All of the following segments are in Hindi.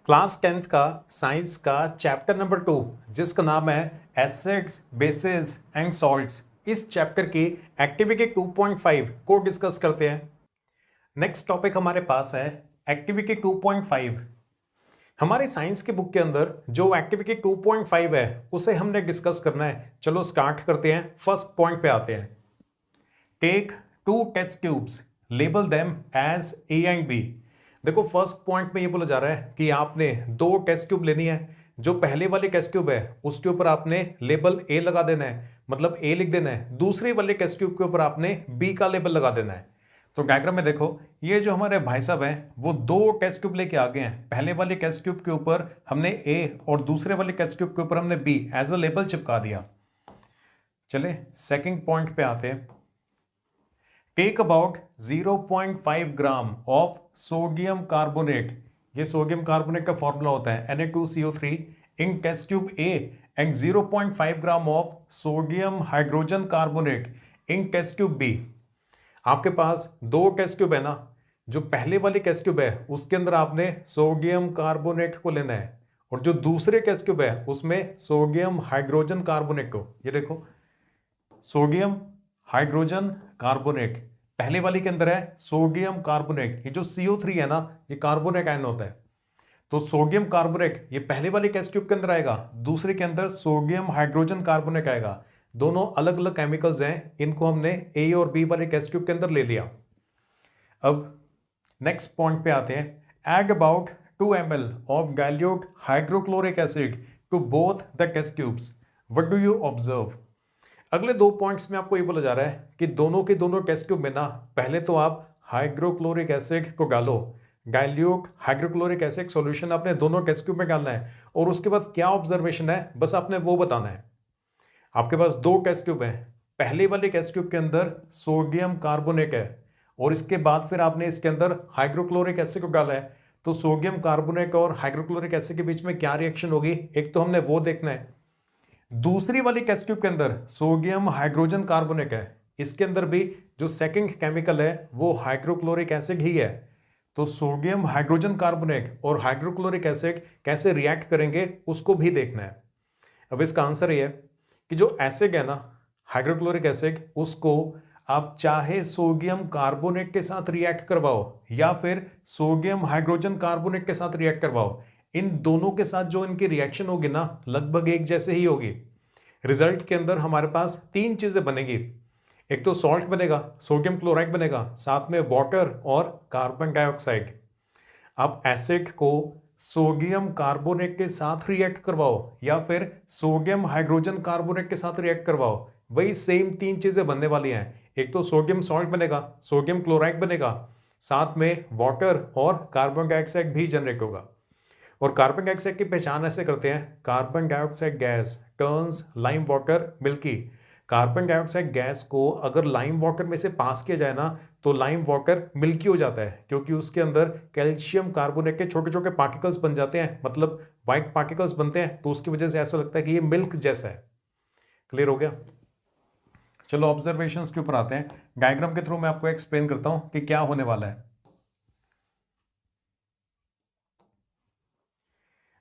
क्लास 10th का साइंस का चैप्टर नंबर 2 जिसका नाम है एसिड्स बेसिस एंड सॉल्ट्स, इस चैप्टर की एक्टिविटी 2.5 को डिस्कस करते हैं। नेक्स्ट टॉपिक हमारे पास है एक्टिविटी 2.5। हमारी साइंस की बुक के अंदर जो एक्टिविटी 2.5 है उसे हमने डिस्कस करना है। चलो स्टार्ट करते हैं। फर्स्ट पॉइंट पे आते हैं। Take 2 test tubes, label them as A and B. देखो फर्स्ट पॉइंट में ये बोला जा रहा है कि आपने 2 टेस्ट ट्यूब लेनी है। जो पहले वाली टेस्ट ट्यूब है उसके ऊपर आपने लेबल ए लगा देना है, मतलब ए लिख देना है। दूसरी वाली टेस्ट ट्यूब के ऊपर आपने बी का लेबल लगा देना है। तो डायग्राम में देखो, ये जो हमारे भाई साहब हैं वो 2 टेस्ट ट्यूब लेके आ गए हैं। पहले वाली टेस्ट ट्यूब के ऊपर हमने ए और दूसरे वाली टेस्ट ट्यूब के ऊपर हमने बी एज अ लेबल चिपका दिया। चले सेकंड पॉइंट पे आते हैं। Take about 0.5 gram of sodium carbonate, ये सोडियम कार्बोनेट का फॉर्मूला होता है Na2CO3 in test tube A and 0.5 gram of sodium hydrogen carbonate in test tube B. आपके पास 2 टेस्ट ट्यूब है ना, जो पहले वाली टेस्ट ट्यूब है उसके अंदर आपने सोडियम कार्बोनेट को लेना है और जो दूसरे टेस्ट ट्यूब है उसमें सोडियम हाइड्रोजन कार्बोनेट को। ये देखो सोडियम हाइड्रोजन कार्बोनेट, पहले वाली के अंदर है सोडियम कार्बोनेट। ये जो CO3 है ना, ये कार्बोनेट आयन होता है। तो सोडियम कार्बोनेट ये पहले वाली टेस्ट ट्यूब के अंदर आएगा, दूसरे के अंदर सोडियम हाइड्रोजन कार्बोनेट आएगा। दोनों अलग अलग केमिकल्स हैं, इनको हमने ए और बी वाले टेस्ट ट्यूब के अंदर ले लिया। अब नेक्स्ट पॉइंट पे आते हैं। Add about 2 ml of dilute hydrochloric acid to both the test tubes, what do you observe. अगले 2 पॉइंट्स में आपको ये बोला जा रहा है कि दोनों के दोनों टेस्ट ट्यूब में ना पहले तो आप हाइड्रोक्लोरिक एसिड को डालो, डाइल्यूट हाइड्रोक्लोरिक एसिड सॉल्यूशन आपने दोनों टेस्ट ट्यूब में डालना है और उसके बाद क्या ऑब्जर्वेशन है बस आपने वो बताना है। आपके पास 2 टेस्ट ट्यूब है, पहले वाले टेस्ट ट्यूब के अंदर सोडियम कार्बोनेट है और इसके बाद फिर आपने इसके अंदर हाइड्रोक्लोरिक एसिड को डाला है। तो सोडियम कार्बोनेट और हाइड्रोक्लोरिक एसिड के बीच में क्या रिएक्शन होगी, एक तो हमने वो देखना है। दूसरी वाली टेस्ट ट्यूब के अंदर सोडियम हाइड्रोजन कार्बोनेट है, इसके अंदर भी जो सेकंड केमिकल है वो हाइड्रोक्लोरिक एसिड ही है। तो सोडियम हाइड्रोजन कार्बोनेट और हाइड्रोक्लोरिक एसिड कैसे रिएक्ट करेंगे उसको भी देखना है। अब इसका आंसर ये है कि जो एसिड है ना हाइड्रोक्लोरिक एसिड, उसको आप चाहे सोडियम कार्बोनेट के साथ रिएक्ट करवाओ या फिर सोडियम हाइड्रोजन कार्बोनेट के साथ रिएक्ट करवाओ, इन दोनों के साथ जो इनकी रिएक्शन होगी ना लगभग एक जैसे ही होगी। रिजल्ट के अंदर हमारे पास 3 चीजें बनेगी। एक तो सॉल्ट बनेगा, सोडियम क्लोराइड बनेगा, साथ में वाटर और कार्बन डाइऑक्साइड। आप एसिड को सोडियम कार्बोनेट के साथ रिएक्ट करवाओ या फिर सोडियम हाइड्रोजन कार्बोनेट के साथ रिएक्ट करवाओ, वही सेम 3 चीजें बनने वाली हैं। एक तो सोडियम सॉल्ट बनेगा, सोडियम क्लोराइड बनेगा, साथ में वाटर और कार्बन डाइऑक्साइड भी जनरेट होगा। और कार्बन डाइऑक्साइड की पहचान ऐसे करते हैं, carbon dioxide gas turns lime water milky. Carbon dioxide gas को अगर लाइम वाटर में से पास किया जाए ना तो लाइम वाटर मिल्की हो जाता है, क्योंकि उसके अंदर कैल्शियम कार्बोनेट के छोटे छोटे पार्टिकल्स बन जाते हैं, मतलब व्हाइट पार्टिकल्स बनते हैं। तो उसकी वजह से ऐसा लगता है कि ये मिल्क जैसा है। क्लियर हो गया। चलो ऑब्जर्वेशंस के ऊपर आते हैं। डायग्राम के थ्रू मैं आपको एक्सप्लेन करता हूं कि क्या होने वाला है।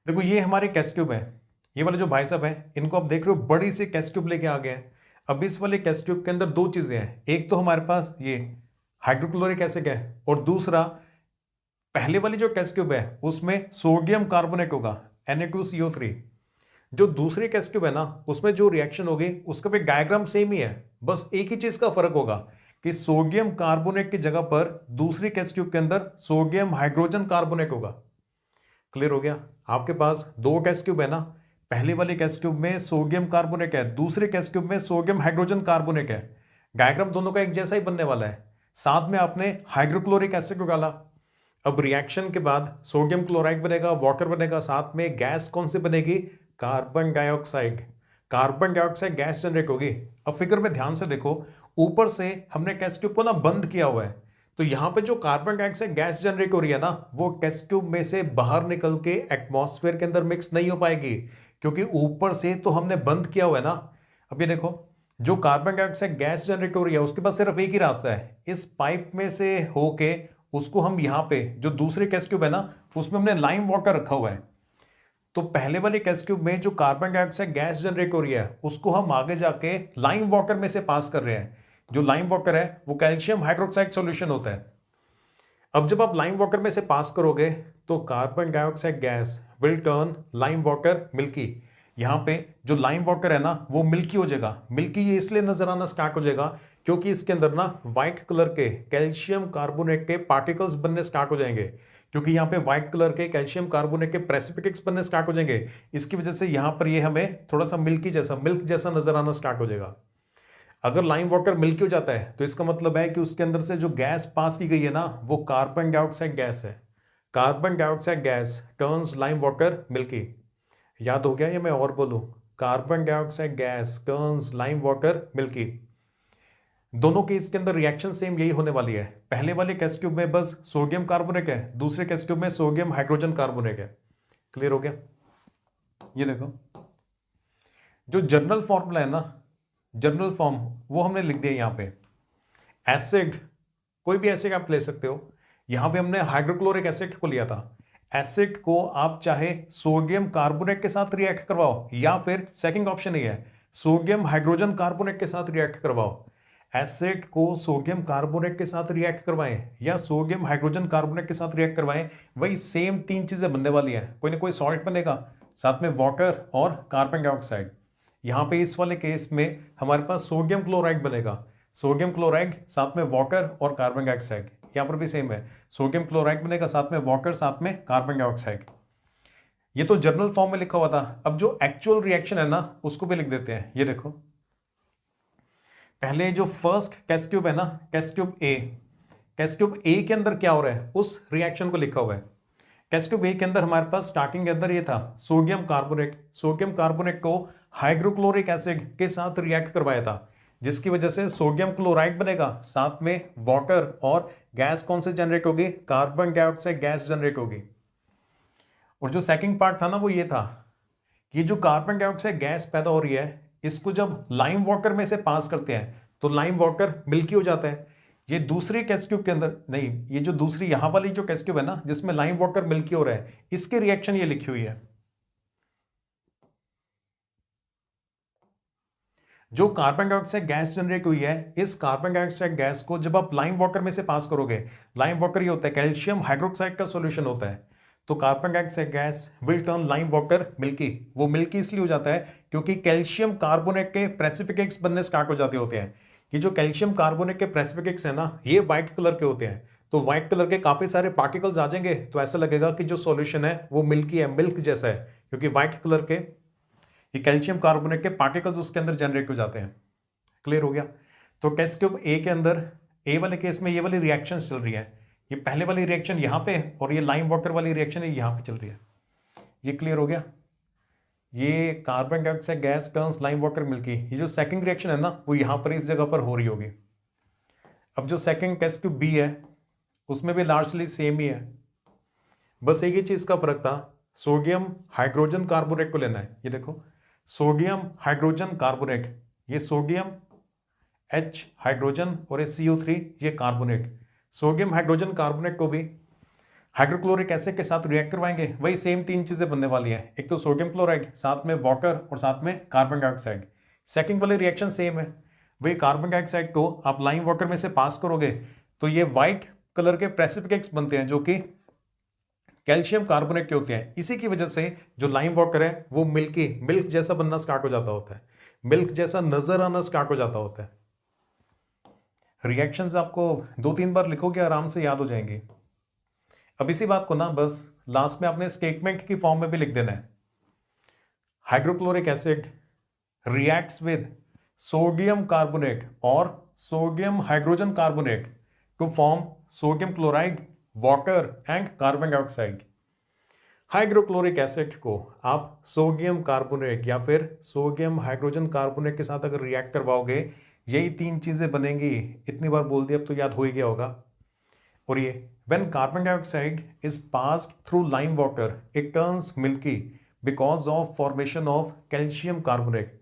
देखो ये हमारे टेस्ट ट्यूब है, ये वाले जो भाई साहब हैं इनको आप देख रहे हो बड़ी सी टेस्ट ट्यूब लेके आ गए हैं। अब इस वाले टेस्ट ट्यूब के अंदर 2 चीजें हैं, एक तो हमारे पास ये हाइड्रोक्लोरिक एसिड है और दूसरा पहले वाली जो टेस्ट ट्यूब है उसमें सोडियम कार्बोनेट होगा Na2CO3। जो दूसरी टेस्ट ट्यूब है ना उसमें जो रिएक्शन होगी उसका भी डायग्राम सेम ही है, बस एक ही चीज का फर्क होगा कि सोडियम कार्बोनेट की जगह पर दूसरी टेस्ट ट्यूब के अंदर सोडियम हाइड्रोजन कार्बोनेट होगा। क्लियर हो गया। आपके पास 2 टेस्ट ट्यूब है ना, पहले वाली टेस्ट ट्यूब में सोडियम कार्बोनेट है, दूसरे टेस्ट ट्यूब में सोडियम हाइड्रोजन कार्बोनेट है। डायग्राम दोनों का एक जैसा ही बनने वाला है। साथ में आपने हाइड्रोक्लोरिक एसिड को डाला। अब रिएक्शन के बाद सोडियम क्लोराइड बनेगा, वाटर बनेगा, साथ में गैस कौन सी बनेगी, carbon dioxide. Carbon dioxide gas generate होगी। अब फिगर में ध्यान से देखो, ऊपर से हमने टेस्ट ट्यूब को ना बंद किया हुआ है, तो यहां पे जो कार्बन डाइऑक्साइड गैस जनरेट हो रही है ना वो टेस्ट ट्यूब में से बाहर निकल के एटमॉस्फेयर के अंदर मिक्स नहीं हो पाएगी, क्योंकि ऊपर से तो हमने बंद किया हुआ है ना। अब ये देखो, जो कार्बन डाइऑक्साइड गैस जनरेट हो रही है उसके पास सिर्फ एक ही रास्ता है, इस पाइप में से होके उसको हम यहाँ पे जो दूसरे टेस्ट ट्यूब है ना उसमें हमने लाइम वाटर रखा हुआ है। तो पहले वाले टेस्ट ट्यूब में जो कार्बन डाइऑक्साइड गैस जनरेट हो रही है उसको हम आगे जाके लाइम वाटर में से पास कर रहे हैं। जो लाइम वाटर है वो कैल्शियम हाइड्रोक्साइड सॉल्यूशन होता है। अब जब आप लाइम वाटर में से पास करोगे तो carbon dioxide gas will turn lime water milky. यहाँ पे जो लाइम वाटर है ना वो मिल्की हो जाएगा। मिल्की ये इसलिए नजर आना स्टार्ट हो जाएगा क्योंकि इसके अंदर ना व्हाइट कलर के कैल्शियम कार्बोनेट के पार्टिकल्स बनने स्टार्ट हो जाएंगे, क्योंकि यहाँ पे व्हाइट कलर के कैल्शियम कार्बोनेट के प्रेसिपिटेट्स बनने स्टार्ट हो जाएंगे। इसकी वजह से यहाँ पर ये हमें थोड़ा सा मिल्क जैसा नजर आना स्टार्ट हो जाएगा। अगर लाइम वाटर मिल्की हो जाता है तो इसका मतलब है कि उसके अंदर से जो गैस पास की गई है ना वो कार्बन डाइऑक्साइड गैस है। Carbon dioxide gas turns lime water milky. याद हो गया ये? मैं और बोलूं, carbon dioxide gas turns lime water milky. दोनों केस के अंदर रिएक्शन सेम यही होने वाली है। पहले वाले टेस्ट ट्यूब में बस सोडियम कार्बोनेट है, दूसरे टेस्ट ट्यूब में सोडियम हाइड्रोजन कार्बोनेट है। क्लियर हो गया? ये देखो जो जर्नल फॉर्मूला है ना, जर्नल फॉर्म वो हमने लिख दिया यहाँ पे। एसिड, कोई भी एसिड आप ले सकते हो। यहां पे हमने हाइड्रोक्लोरिक एसिड को लिया था। एसिड को आप चाहे सोडियम कार्बोनेट के साथ रिएक्ट करवाओ या फिर सेकंड ऑप्शन ही है सोडियम हाइड्रोजन कार्बोनेट के साथ रिएक्ट करवाओ। एसिड को सोडियम कार्बोनेट के साथ रिएक्ट करवाएं या सोडियम हाइड्रोजन कार्बोनेट के साथ रिएक्ट करवाएं, वही सेम तीन चीजें बनने वाली हैं। कोई ना कोई सॉल्ट बनेगा, साथ में वाटर और कार्बन डाइऑक्साइड। यहां पे इस वाले केस में हमारे पास सोडियम क्लोराइड बनेगा। सोडियम क्लोराइड साथ में वाटर और कार्बन डाइऑक्साइड। यहां पर भी सेम है, सोडियम क्लोराइड बनेगा साथ में वाटर साथ में कार्बन डाइऑक्साइड। ये तो जर्नल फॉर्म में लिखा हुआ था। अब जो एक्चुअल रिएक्शन है ना उसको भी लिख देते हैं। ये देखो, पहले जो फर्स्ट टेस्ट ट्यूब है ना, test tube A, test tube A के अंदर क्या हो रहा है उस रिएक्शन को लिखा हुआ है। टेस्ट ट्यूब ए के अंदर हमारे पास स्टार्टिंग के अंदर ये था सोडियम कार्बोनेट। सोडियम कार्बोनेट को हाइड्रोक्लोरिक एसिड के साथ रिएक्ट करवाया था, जिसकी वजह से सोडियम क्लोराइड बनेगा, साथ में वाटर और गैस कौन से जनरेट होगी? कार्बन डाइऑक्साइड गैस जनरेट होगी। और जो सेकंड पार्ट था ना वो ये था, ये जो कार्बन डाइऑक्साइड गैस पैदा हो रही है इसको जब लाइम वाटर में से पास करते हैं तो लाइम वाटर मिल्की हो जाता है। ये दूसरी टेस्ट ट्यूब के अंदर नहीं, ये जो दूसरी यहां वाली जो टेस्ट ट्यूब है ना जिसमें लाइम वाटर मिल्की हो रहा है, इसकी रिएक्शन ये लिखी हुई है। जो कार्बन डाइऑक्साइड गैस जनरेट हुई है, इस कार्बन डाइऑक्साइड गैस को जब आप लाइम वाटर में से पास करोगे, लाइम वाटर ये होता है कैल्शियम हाइड्रोक्साइड का सॉल्यूशन होता है, तो carbon dioxide gas will turn lime water milky. वो मिल्की इसलिए हो जाता है क्योंकि कैल्शियम कार्बोनेट के प्रेसिपिटेट्स बनने स्टार्ट हो जाते होते हैं। ये जो कैल्शियम कार्बोनेट के प्रेसिपिटेट्स है ना ये व्हाइट कलर के होते हैं, तो व्हाइट कलर के काफी सारे पार्टिकल्स आ जाएंगे तो ऐसा लगेगा कि जो सॉल्यूशन है वो मिल्की है, मिल्क जैसा है, क्योंकि व्हाइट कलर के ये कैल्शियम कार्बोनेट के पार्टिकल्स उसके अंदर जनरेट हो जाते हैं। क्लियर हो गया? तो टेस्ट ट्यूब ए के अंदर ए वाले केस में ये वाली रिएक्शन चल रही है। ये पहले वाली रिएक्शन यहाँ पे और ये लाइम वाटर वाली रिएक्शन यहाँ पे चल रही है। ये क्लियर हो गया? ये carbon dioxide gas turns lime water milky, ये जो सेकंड रिएक्शन है ना वो यहाँ पर इस जगह पर हो रही होगी। अब जो सेकंड टेस्ट ट्यूब बी है उसमें भी लार्जली सेम ही है, बस एक ही चीज का फर्क था, सोडियम हाइड्रोजन कार्बोनेट को लेना है। ये देखो सोडियम हाइड्रोजन कार्बोनेट, ये सोडियम H हाइड्रोजन और ये CO3 ये कार्बोनेट। सोडियम हाइड्रोजन कार्बोनेट को भी हाइड्रोक्लोरिक एसिड के साथ रिएक्ट करवाएंगे, वही सेम तीन चीजें बनने वाली हैं, एक तो सोडियम क्लोराइड साथ में वाटर और साथ में कार्बन डाइऑक्साइड। सेकंड वाली रिएक्शन सेम है, वही कार्बन डाइऑक्साइड को आप लाइम वाटर में से पास करोगे तो ये व्हाइट कलर के प्रेसिपिटेट्स बनते हैं जो कि कैल्शियम कार्बोनेट के होते हैं। इसी की वजह से जो लाइम वाटर है वो मिल्की, मिल्क जैसा बनना स्टार्ट हो जाता होता है, मिल्क जैसा नजर आना स्टार्ट हो जाता होता है। रिएक्शंस आपको 2-3 बार लिखोगे आराम से याद हो जाएंगी। अब इसी बात को ना बस लास्ट में आपने स्टेटमेंट की फॉर्म में भी लिख देना है। Hydrochloric acid reacts with sodium carbonate और sodium hydrogen carbonate to form sodium chloride, water and carbon dioxide. Hydrochloric acid को आप सोडियम कार्बोनेट या फिर सोडियम हाइड्रोजन कार्बोनेट के साथ अगर रिएक्ट करवाओगे यही तीन चीजें बनेंगी। इतनी बार बोल दिया अब तो याद हो ही गया होगा। और ये when carbon dioxide is passed through lime water it turns milky because of formation of calcium carbonate.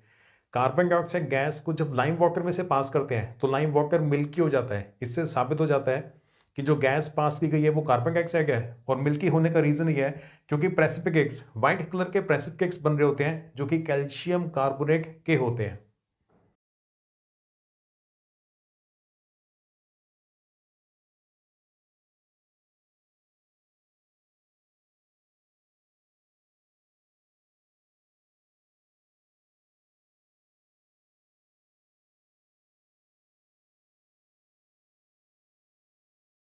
Carbon dioxide gas को जब लाइम वाटर में से पास करते हैं तो लाइम वाटर मिल्की हो जाता है। इससे साबित हो जाता है कि जो गैस पास की गई है वो कार्बन डाइऑक्साइड है, और मिल्की होने का रीजन ये है क्योंकि प्रेसिपिटेट्स, व्हाइट कलर के प्रेसिपिटेट्स बन रहे होते हैं जो कि कैल्शियम कार्बोनेट के होते हैं।